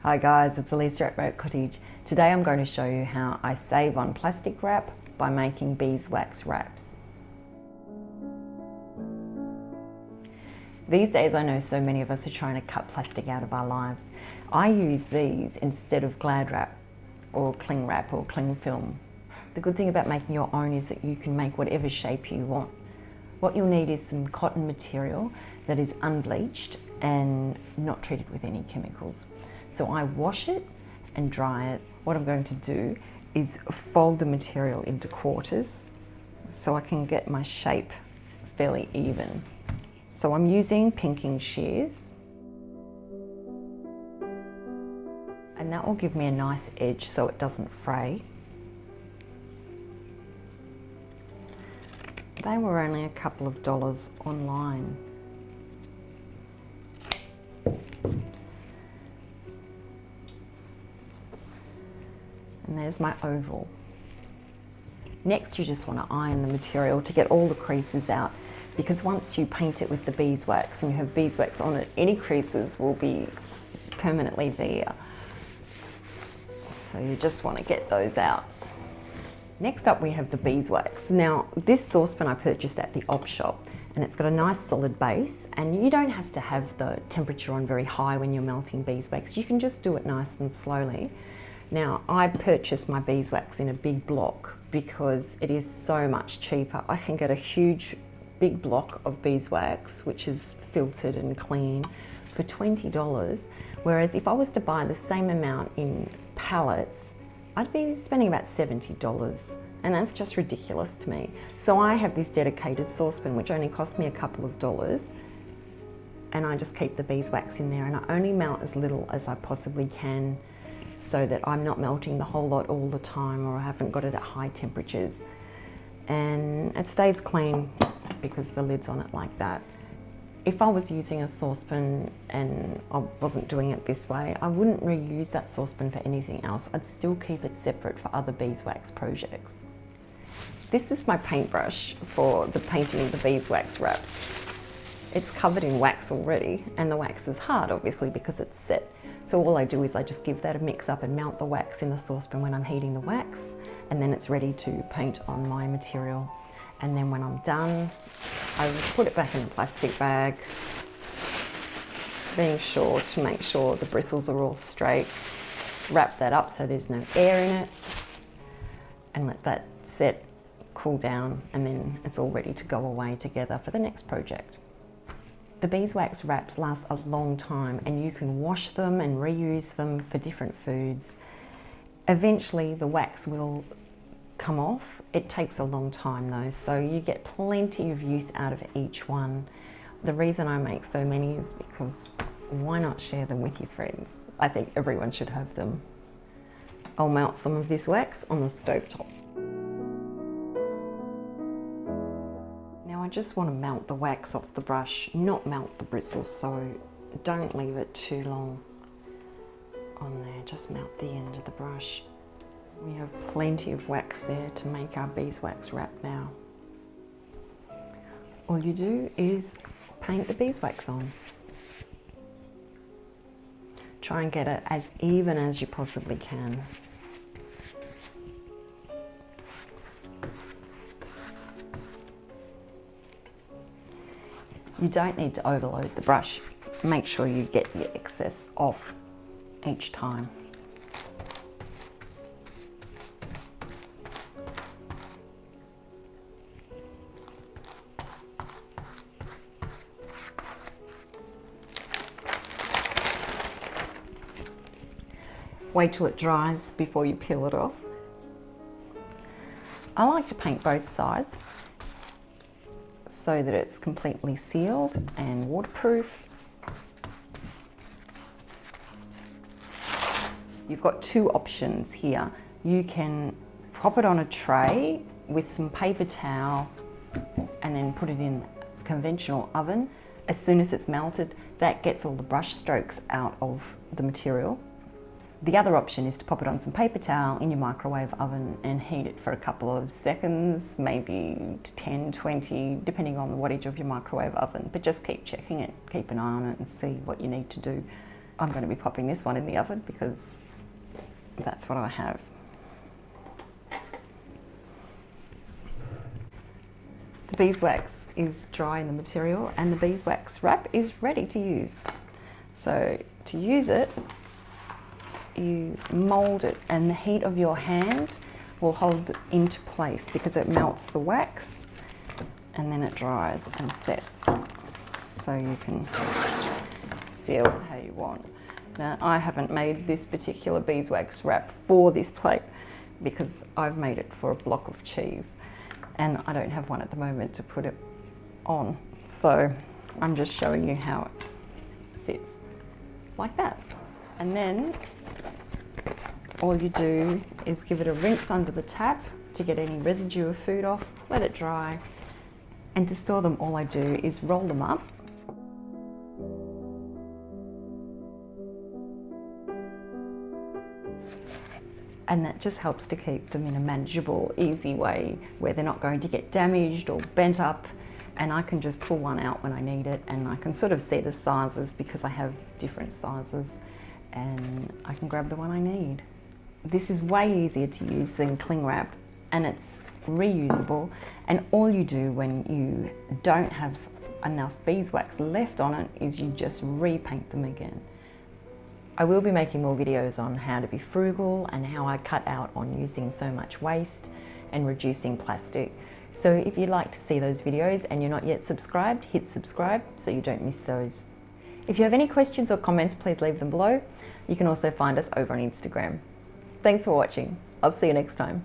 Hi guys, it's Elise at Cottage. Today I'm going to show you how I save on plastic wrap by making beeswax wraps. These days I know so many of us are trying to cut plastic out of our lives. I use these instead of Glad wrap or cling wrap or cling film. The good thing about making your own is that you can make whatever shape you want. What you'll need is some cotton material that is unbleached and not treated with any chemicals. So I wash it and dry it. What I'm going to do is fold the material into quarters so I can get my shape fairly even. So I'm using pinking shears, and that will give me a nice edge so it doesn't fray. They were only a couple of dollars online. And there's my oval. Next, you just want to iron the material to get all the creases out, because once you paint it with the beeswax and you have beeswax on it, any creases will be permanently there. So you just want to get those out. Next up we have the beeswax. Now this saucepan I purchased at the op shop, and it's got a nice solid base, and you don't have to have the temperature on very high when you're melting beeswax. You can just do it nice and slowly. Now, I purchased my beeswax in a big block because it is so much cheaper. I can get a huge, big block of beeswax, which is filtered and clean, for $20. Whereas if I was to buy the same amount in pallets, I'd be spending about $70. And that's just ridiculous to me. So I have this dedicated saucepan, which only cost me a couple of dollars. And I just keep the beeswax in there, and I only melt as little as I possibly can, so that I'm not melting the whole lot all the time, or I haven't got it at high temperatures. And it stays clean because the lid's on it like that. If I was using a saucepan and I wasn't doing it this way, I wouldn't reuse that saucepan for anything else. I'd still keep it separate for other beeswax projects. This is my paintbrush for the painting of the beeswax wraps. It's covered in wax already, and the wax is hard obviously because it's set. So all I do is I just give that a mix up and mount the wax in the saucepan when I'm heating the wax, and then it's ready to paint on my material. And then when I'm done, I will put it back in the plastic bag, being sure to make sure the bristles are all straight. Wrap that up so there's no air in it, and let that set, cool down, and then it's all ready to go away together for the next project. The beeswax wraps last a long time, and you can wash them and reuse them for different foods. Eventually the wax will come off. It takes a long time though, so you get plenty of use out of each one. The reason I make so many is because why not share them with your friends? I think everyone should have them. I'll melt some of this wax on the stovetop. I just want to melt the wax off the brush, not melt the bristles, so don't leave it too long on there, just melt the end of the brush. We have plenty of wax there to make our beeswax wrap now. All you do is paint the beeswax on. Try and get it as even as you possibly can. You don't need to overload the brush. Make sure you get the excess off each time. Wait till it dries before you peel it off. I like to paint both sides so that it's completely sealed and waterproof. You've got two options here. You can pop it on a tray with some paper towel and then put it in a conventional oven. As soon as it's melted, that gets all the brush strokes out of the material. The other option is to pop it on some paper towel in your microwave oven and heat it for a couple of seconds, maybe 10, 20, depending on the wattage of your microwave oven. But just keep checking it, keep an eye on it and see what you need to do. I'm going to be popping this one in the oven because that's what I have. The beeswax is dry in the material and the beeswax wrap is ready to use. So to use it, you mould it and the heat of your hand will hold it into place because it melts the wax and then it dries and sets. So you can seal it how you want. Now I haven't made this particular beeswax wrap for this plate because I've made it for a block of cheese and I don't have one at the moment to put it on. So I'm just showing you how it sits like that. And then all you do is give it a rinse under the tap to get any residue of food off, let it dry, and to store them all I do is roll them up. And that just helps to keep them in a manageable, easy way where they're not going to get damaged or bent up. And I can just pull one out when I need it, and I can sort of see the sizes because I have different sizes and I can grab the one I need. This is way easier to use than cling wrap, and it's reusable, and all you do when you don't have enough beeswax left on it is you just repaint them again. I will be making more videos on how to be frugal and how I cut out on using so much waste and reducing plastic. So if you'd like to see those videos and you're not yet subscribed, hit subscribe so you don't miss those. If you have any questions or comments, please leave them below. You can also find us over on Instagram. Thanks for watching. I'll see you next time.